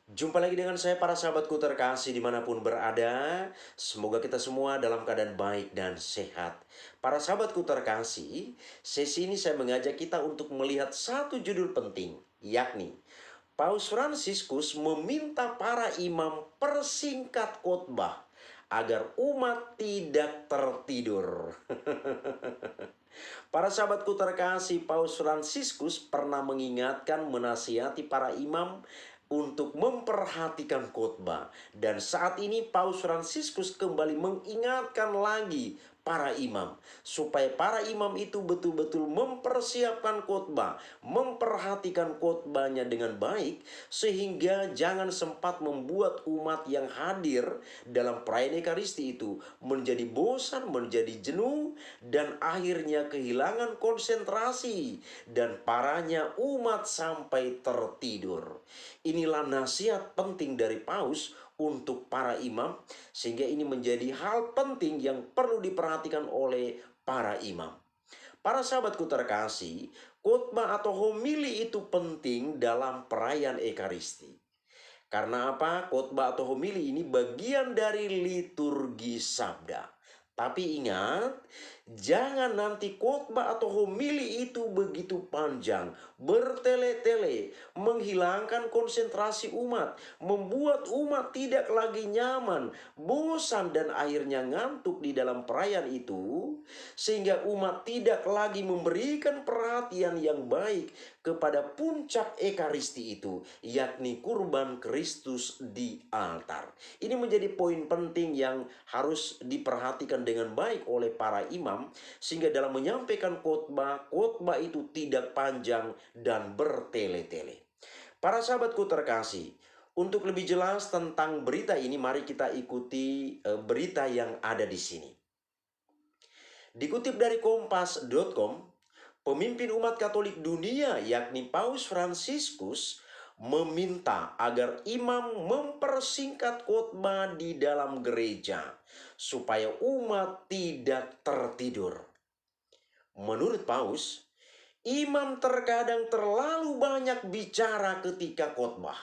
Jumpa lagi dengan saya para sahabatku terkasih dimanapun berada. Semoga kita semua dalam keadaan baik dan sehat. Para sahabatku terkasih, sesi ini saya mengajak kita untuk melihat satu judul penting, yakni Paus Fransiskus meminta para imam persingkat khotbah agar umat tidak tertidur. Para sahabatku terkasih, Paus Fransiskus pernah mengingatkan, menasihati para imam untuk memperhatikan khotbah. Dan saat ini Paus Fransiskus kembali mengingatkan lagi para imam, supaya para imam itu betul-betul mempersiapkan khotbah, memperhatikan khotbahnya dengan baik, sehingga jangan sempat membuat umat yang hadir dalam perayaan Ekaristi itu menjadi bosan, menjadi jenuh, dan akhirnya kehilangan konsentrasi, dan parahnya umat sampai tertidur. Inilah nasihat penting dari Paus untuk para imam, sehingga ini menjadi hal penting yang perlu diperhatikan oleh para imam. Para sahabatku terkasih, khotbah atau homili itu penting dalam perayaan Ekaristi. Karena apa? Khotbah atau homili ini bagian dari liturgi sabda. Tapi ingat, jangan nanti khotbah atau homili itu begitu panjang, bertele-tele, menghilangkan konsentrasi umat, membuat umat tidak lagi nyaman, bosan, dan akhirnya ngantuk di dalam perayaan itu, sehingga umat tidak lagi memberikan perhatian yang baik kepada puncak Ekaristi itu, yakni kurban Kristus di altar. Ini menjadi poin penting yang harus diperhatikan dengan baik oleh para imam, sehingga dalam menyampaikan khotbah, khotbah itu tidak panjang dan bertele-tele. Para sahabatku terkasih, untuk lebih jelas tentang berita ini, mari kita ikuti berita yang ada di sini. Dikutip dari kompas.com, pemimpin umat Katolik dunia yakni Paus Fransiskus meminta agar imam mempersingkat khotbah di dalam gereja supaya umat tidak tertidur. Menurut Paus, imam terkadang terlalu banyak bicara ketika khotbah,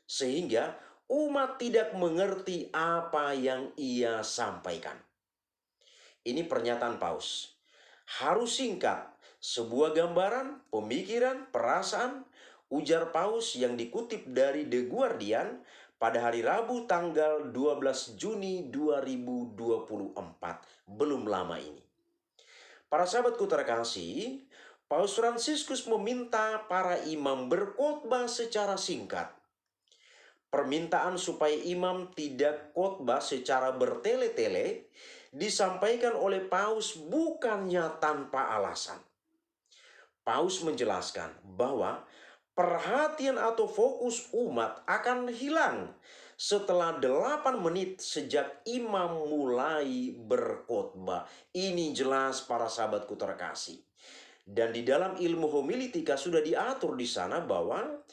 sehingga umat tidak mengerti apa yang ia sampaikan. Ini pernyataan Paus. Harus singkat, sebuah gambaran, pemikiran, perasaan, ujar Paus yang dikutip dari The Guardian pada hari Rabu tanggal 12 Juni 2024. Belum lama ini. Para sahabatku terkasih, Paus Fransiskus meminta para imam berkhotbah secara singkat. Permintaan supaya imam tidak khotbah secara bertele-tele disampaikan oleh Paus bukannya tanpa alasan. Paus menjelaskan bahwa perhatian atau fokus umat akan hilang setelah 8 menit sejak imam mulai berkhotbah. Ini jelas para sahabatku terkasih. Dan di dalam ilmu homiletika sudah diatur di sana bahwa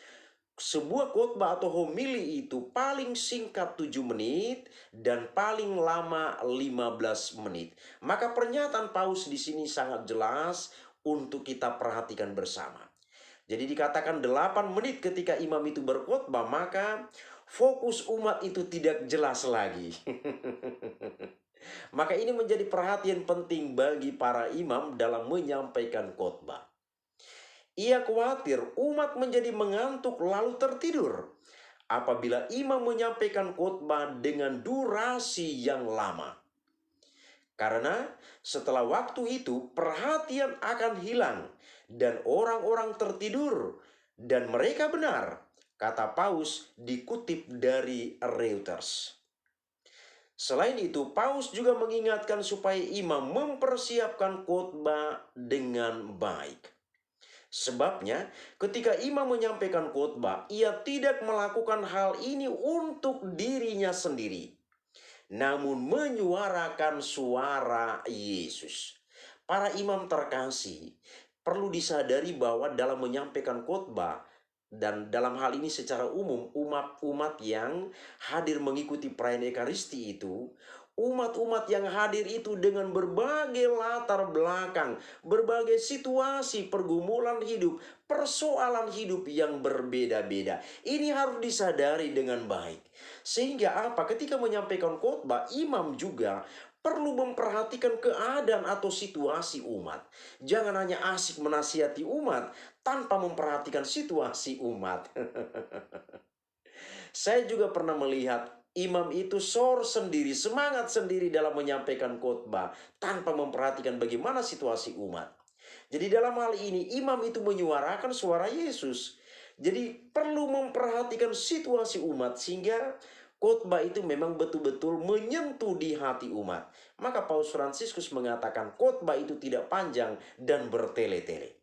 sebuah khotbah atau homili itu paling singkat 7 menit dan paling lama 15 menit. Maka pernyataan Paus di sini sangat jelas untuk kita perhatikan bersama. Jadi dikatakan 8 menit ketika imam itu berkhotbah, maka fokus umat itu tidak jelas lagi. Maka ini menjadi perhatian penting bagi para imam dalam menyampaikan khotbah. Ia khawatir umat menjadi mengantuk lalu tertidur apabila imam menyampaikan khotbah dengan durasi yang lama. Karena setelah waktu itu perhatian akan hilang dan orang-orang tertidur, dan mereka benar, kata Paus dikutip dari Reuters. Selain itu, Paus juga mengingatkan supaya imam mempersiapkan khotbah dengan baik. Sebabnya, ketika imam menyampaikan khotbah, ia tidak melakukan hal ini untuk dirinya sendiri, namun menyuarakan suara Yesus. Para imam terkasih, perlu disadari bahwa dalam menyampaikan khotbah, dan dalam hal ini secara umum umat-umat yang hadir mengikuti perayaan Ekaristi itu, umat-umat yang hadir itu dengan berbagai latar belakang, berbagai situasi pergumulan hidup, persoalan hidup yang berbeda-beda. Ini harus disadari dengan baik. Sehingga apa? Ketika menyampaikan khotbah, imam juga perlu memperhatikan keadaan atau situasi umat. Jangan hanya asik menasihati umat tanpa memperhatikan situasi umat. Saya juga pernah melihat imam itu sendiri, semangat sendiri dalam menyampaikan khotbah tanpa memperhatikan bagaimana situasi umat. Jadi dalam hal ini imam itu menyuarakan suara Yesus. Jadi perlu memperhatikan situasi umat sehingga khotbah itu memang betul-betul menyentuh di hati umat. Maka Paus Fransiskus mengatakan khotbah itu tidak panjang dan bertele-tele.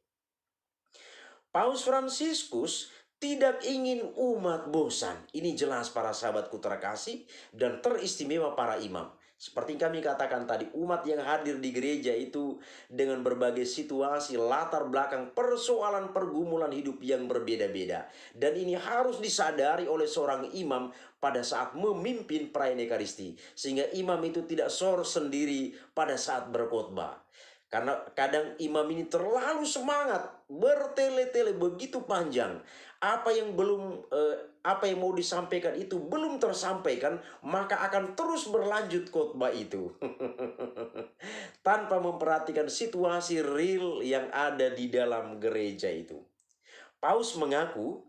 Paus Fransiskus tidak ingin umat bosan. Ini jelas para sahabatku terkasih dan teristimewa para imam. Seperti kami katakan tadi, umat yang hadir di gereja itu dengan berbagai situasi, latar belakang, persoalan pergumulan hidup yang berbeda-beda. Dan ini harus disadari oleh seorang imam pada saat memimpin perayaan Ekaristi. Sehingga imam itu tidak sendiri pada saat berkhotbah. Karena kadang imam ini terlalu semangat, bertele-tele begitu panjang. Apa yang mau disampaikan itu belum tersampaikan, maka akan terus berlanjut khotbah itu. Tanpa memperhatikan situasi real yang ada di dalam gereja itu. Paus mengaku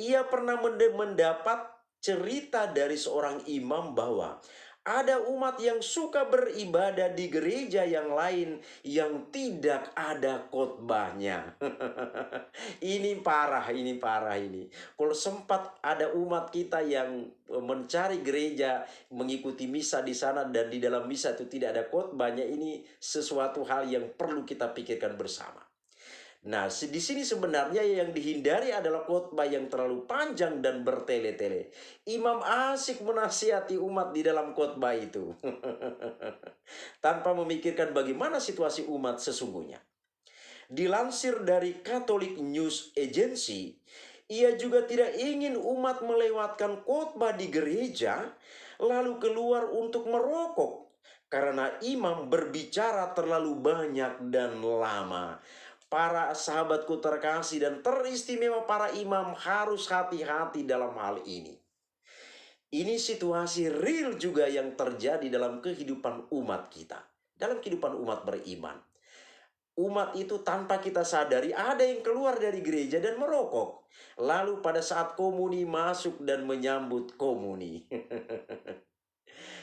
ia pernah mendapat cerita dari seorang imam bahwa ada umat yang suka beribadah di gereja yang lain yang tidak ada khotbahnya. Ini parah ini. Kalau sempat ada umat kita yang mencari gereja, mengikuti misa di sana dan di dalam misa itu tidak ada khotbahnya, ini sesuatu hal yang perlu kita pikirkan bersama. Nah, di sini sebenarnya yang dihindari adalah khotbah yang terlalu panjang dan bertele-tele. Imam asik menasihati umat di dalam khotbah itu. Tanpa memikirkan bagaimana situasi umat sesungguhnya. Dilansir dari Catholic News Agency, ia juga tidak ingin umat melewatkan khotbah di gereja lalu keluar untuk merokok karena imam berbicara terlalu banyak dan lama. Para sahabatku terkasih dan teristimewa para imam harus hati-hati dalam hal ini. Ini situasi real juga yang terjadi dalam kehidupan umat kita. Dalam kehidupan umat beriman. Umat itu tanpa kita sadari ada yang keluar dari gereja dan merokok. Lalu pada saat komuni masuk dan menyambut komuni.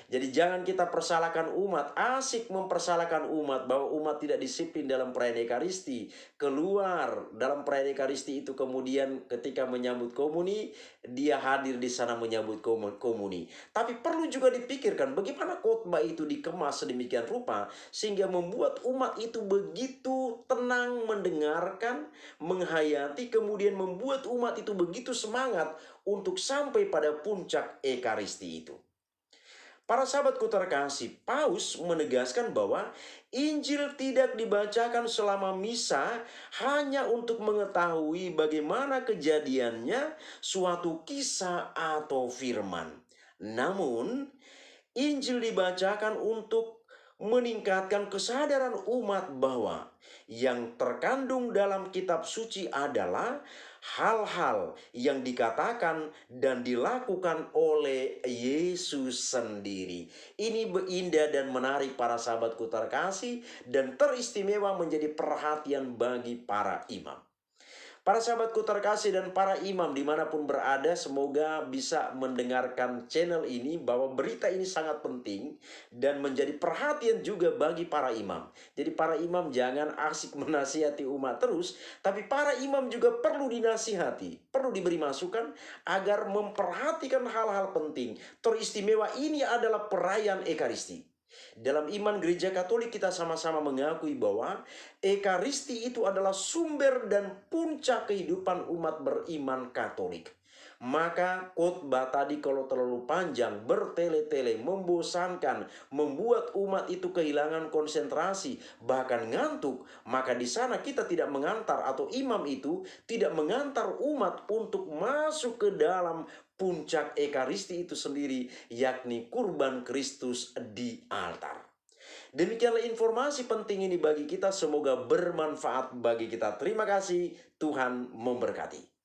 Jadi jangan kita persalahkan umat, asik mempersalahkan umat bahwa umat tidak disiplin dalam perayaan Ekaristi. Keluar dalam perayaan Ekaristi itu kemudian ketika menyambut komuni, dia hadir di sana menyambut komuni. Tapi perlu juga dipikirkan bagaimana khotbah itu dikemas sedemikian rupa sehingga membuat umat itu begitu tenang mendengarkan, menghayati, kemudian membuat umat itu begitu semangat untuk sampai pada puncak Ekaristi itu. Para sahabatku terkasih, Paus menegaskan bahwa Injil tidak dibacakan selama misa hanya untuk mengetahui bagaimana kejadiannya suatu kisah atau firman. Namun, Injil dibacakan untuk meningkatkan kesadaran umat bahwa yang terkandung dalam kitab suci adalah hal-hal yang dikatakan dan dilakukan oleh Yesus sendiri. Ini indah dan menarik para sahabatku terkasih dan teristimewa menjadi perhatian bagi para imam. Para sahabatku terkasih dan para imam dimanapun berada, semoga bisa mendengarkan channel ini bahwa berita ini sangat penting dan menjadi perhatian juga bagi para imam. Jadi para imam jangan asik menasihati umat terus, tapi para imam juga perlu dinasihati, perlu diberi masukan agar memperhatikan hal-hal penting. Teristimewa ini adalah perayaan Ekaristi. Dalam iman gereja Katolik kita sama-sama mengakui bahwa Ekaristi itu adalah sumber dan puncak kehidupan umat beriman Katolik. Maka khotbah tadi kalau terlalu panjang, bertele-tele, membosankan, membuat umat itu kehilangan konsentrasi, bahkan ngantuk, maka di sana kita tidak mengantar atau imam itu tidak mengantar umat untuk masuk ke dalam puncak ekaristi itu sendiri, yakni kurban Kristus di altar. Demikianlah informasi penting ini bagi kita, semoga bermanfaat bagi kita. Terima kasih, Tuhan memberkati.